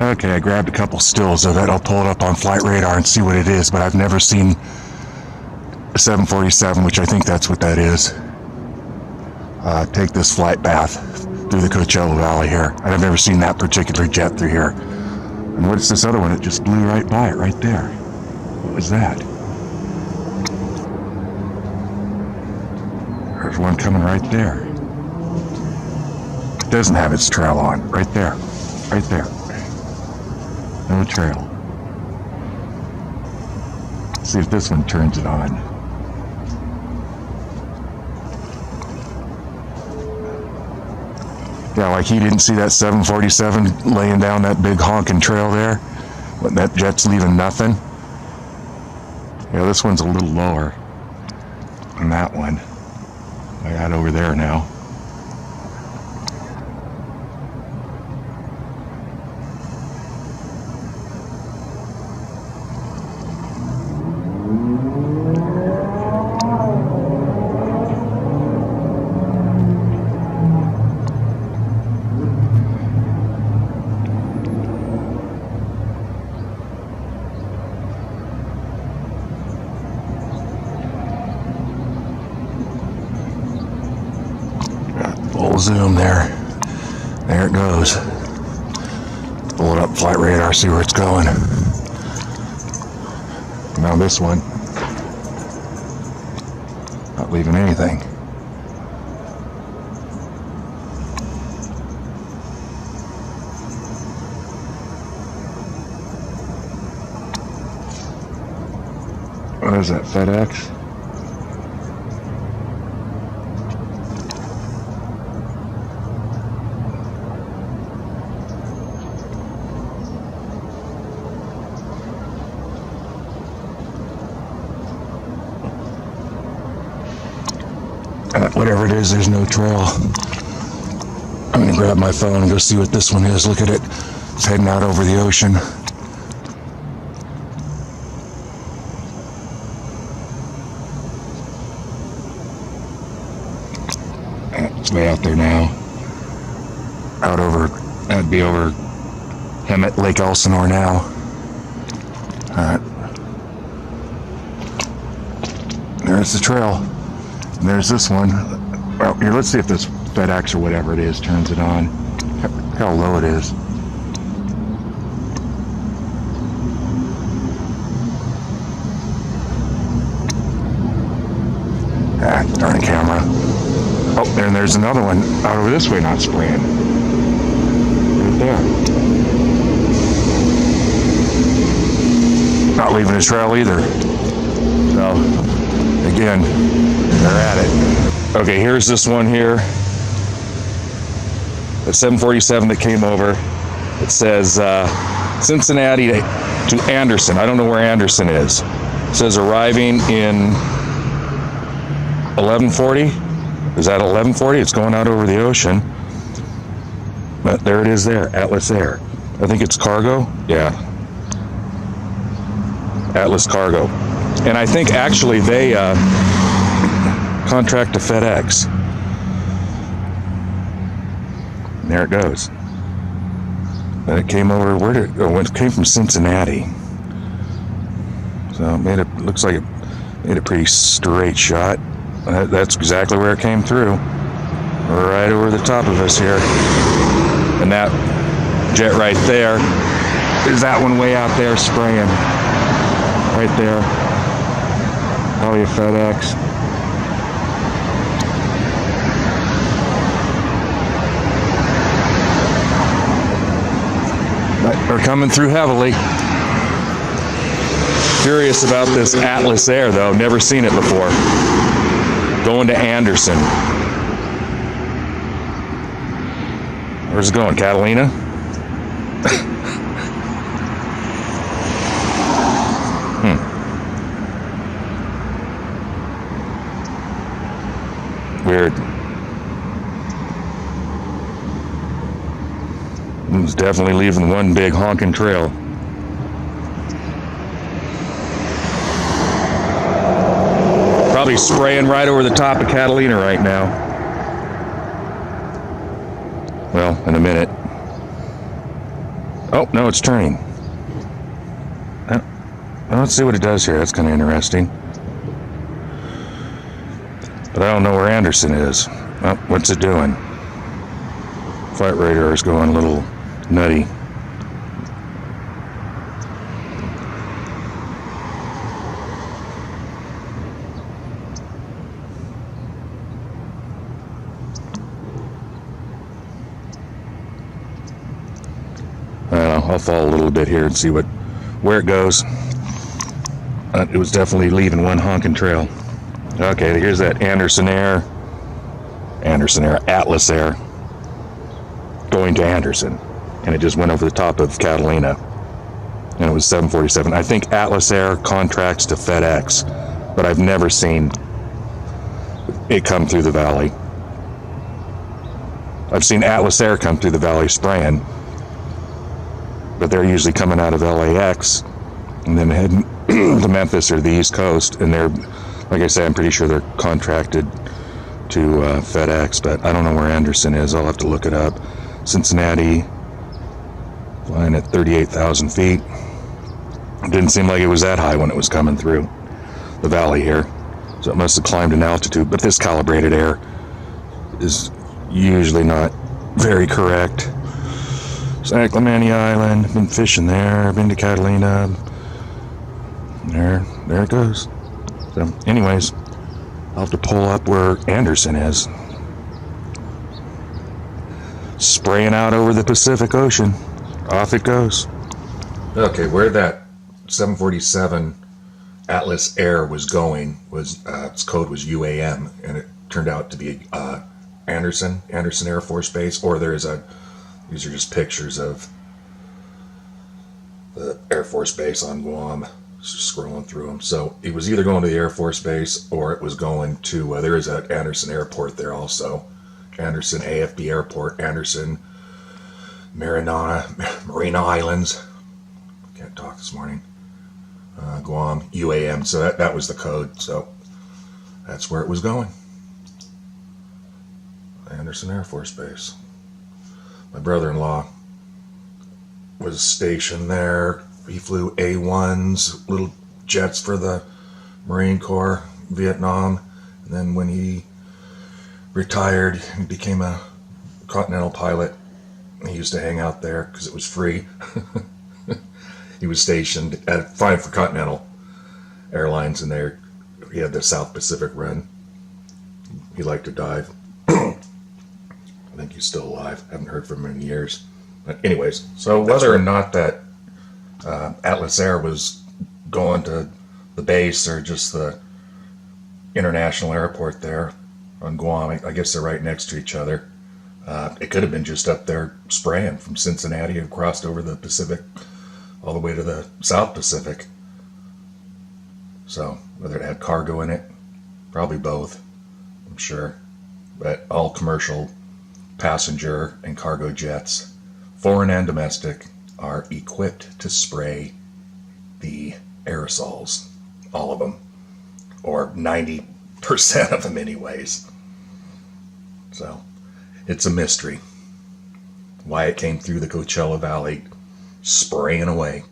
Okay, I grabbed a couple stills of it. I'll pull it up on flight radar and see what it is, but I've never seen a 747, which I think that's what that is. Take this flight path through the Coachella Valley here. I've never seen that particular jet through here. And what's this other one? It just blew right by it, right there. What was that? There's one coming right there. It doesn't have its trail on. Right there. Right there. No trail. Let's see if this one turns it on. Yeah, like he didn't see that 747 laying down that big honking trail there. But that jet's leaving nothing. Yeah, this one's a little lower than that one. I got over there now. Full zoom there. There it goes. Pull it up flight radar, see where it's going. Now this one, not leaving anything. What is that, FedEx? Whatever it is, there's no trail. I'm gonna grab my phone and go see what this one is. Look at it. It's heading out over the ocean. It's way out there now. Out over, that'd be over Hemet, Lake Elsinore now. Alright. There's the trail. And there's this one. Well, here, let's see if this FedEx or whatever it is turns it on. How low it is. Ah, darn camera. Oh, and there's another one out over this way not spraying. Right there. Not leaving a trail either. So, again, they're at it. Okay, here's this one here. The 747 that came over. It says Cincinnati to Anderson. I don't know where Anderson is. It says arriving in 1140. Is that 1140? It's going out over the ocean. But there it is there, Atlas Air. I think it's cargo. Yeah. Atlas Cargo. And I think actually they contract to FedEx. And there it goes. And it came over, where did it go? It came from Cincinnati. So it made it, looks like it made a pretty straight shot. That's exactly where it came through. Right over the top of us here. And that jet right there is that one way out there spraying. Right there. Probably a FedEx. But they're coming through heavily. Curious about this Atlas Air though, never seen it before. Going to Anderson. Where's it going, Catalina? Weird. It's definitely leaving one big honking trail. Probably spraying right over the top of Catalina right now. Well, in a minute. Oh, no, it's turning. Let's see what it does here. That's kind of interesting. But I don't know where Anderson is. Oh, what's it doing? Flight radar is going a little nutty. I don't know, I'll fall a little bit here and see where it goes. It was definitely leaving one honking trail. Okay, here's that Atlas Air going to Anderson, and it just went over the top of Catalina, and it was 747. I think Atlas Air contracts to FedEx, but I've never seen it come through the valley. I've seen Atlas Air come through the valley spraying, but they're usually coming out of LAX and then heading to Memphis or the East Coast, and they're, like I say, I'm pretty sure they're contracted to FedEx, but I don't know where Anderson is. I'll have to look it up. Cincinnati, flying at 38,000 feet. It didn't seem like it was that high when it was coming through the valley here, so it must have climbed in altitude, but this calibrated air is usually not very correct. San Clemente Island, been fishing there, been to Catalina. There it goes. So, anyways, I'll have to pull up where Anderson is. Spraying out over the Pacific Ocean. Off it goes. Okay, where that 747 Atlas Air was going was its code was UAM, and it turned out to be Anderson Air Force Base. Or these are just pictures of the Air Force Base on Guam. Just scrolling through them. So it was either going to the Air Force Base or it was going to, there is an Anderson Airport there also. Anderson AFB Airport, Anderson, Marina Islands. Can't talk this morning. Guam, UAM. So that was the code. So that's where it was going. Anderson Air Force Base. My brother-in-law was stationed there. He flew A-1s, little jets for the Marine Corps, Vietnam. And then when he retired, he became a Continental pilot. He used to hang out there because it was free. He was stationed flying for Continental Airlines, and there he had the South Pacific run. He liked to dive. I think he's still alive. Haven't heard from him in years. But anyways, so whether or not that Atlas Air was going to the base or just the international airport there on Guam, I guess they're right next to each other. It could have been just up there spraying from Cincinnati and crossed over the Pacific all the way to the South Pacific. So whether it had cargo in it, probably both, I'm sure. But all commercial passenger and cargo jets, foreign and domestic, are equipped to spray the aerosols, all of them, or 90% of them anyways. So it's a mystery why it came through the Coachella Valley spraying away.